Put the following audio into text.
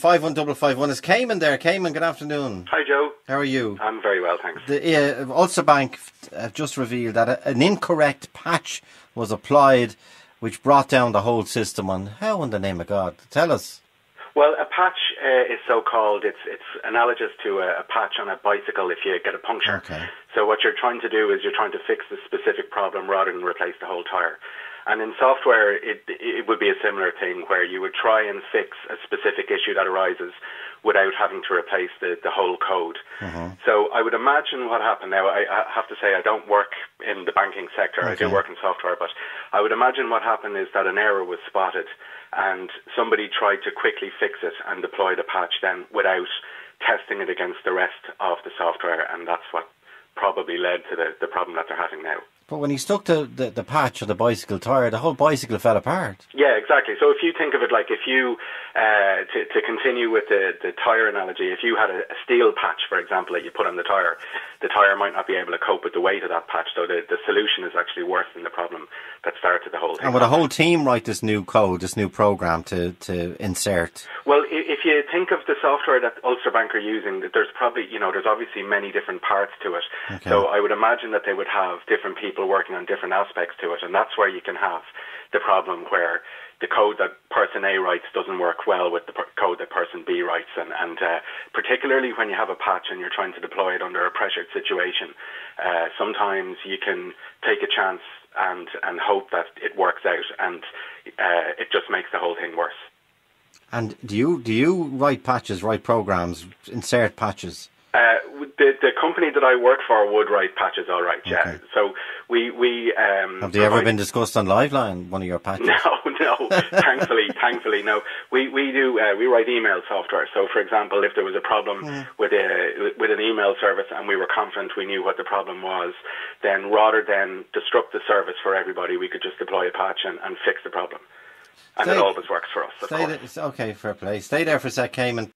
51551. Is Caiman there? Caiman, good afternoon. Hi, Joe. How are you? I'm very well, thanks. The Ulster Bank have just revealed that an incorrect patch was applied, which brought down the whole system. On how, in the name of God? Tell us. Well, a patch is so-called, it's analogous to a patch on a bicycle if you get a puncture. Okay. So what you're trying to do is you're trying to fix the specific problem rather than replace the whole tyre. And in software, it would be a similar thing where you would try and fix a specific issue that arises without having to replace the whole code. Mm-hmm. So I would imagine what happened now, I have to say I don't work in the banking sector, okay. I do work in software, but I would imagine what happened is that an error was spotted and somebody tried to quickly fix it and deploy the patch then without testing it against the rest of the software, and that's what probably led to the problem that they're having now. But when he stuck to the patch of the bicycle tyre, the whole bicycle fell apart. Yeah, exactly. So if you think of it like if you, to continue with the tyre analogy, if you had a steel patch, for example, that you put on the tyre might not be able to cope with the weight of that patch. So the solution is actually worse than the problem that started the whole thing. And would a whole team write this new code, this new program to insert? Well, if you think of the software that Ulster Bank are using, there's probably, there's obviously many different parts to it. Okay. So I would imagine that they would have different people working on different aspects to it, and that's where you can have the problem where the code that person A writes doesn't work well with the code that person B writes, and particularly when you have a patch and you're trying to deploy it under a pressured situation, sometimes you can take a chance and hope that it works out, and it just makes the whole thing worse. And do you write patches, write programs, insert patches? The company that I work for would write patches, all right, yeah. Okay. So we have they ever been discussed on Liveline, one of your patches? No, thankfully, no. We write email software. So, for example, if there was a problem with an email service and we were confident we knew what the problem was, then rather than disrupt the service for everybody, we could just deploy a patch and fix the problem. And it always works for us, of course. Okay, fair play. Stay there for a sec, Caiman.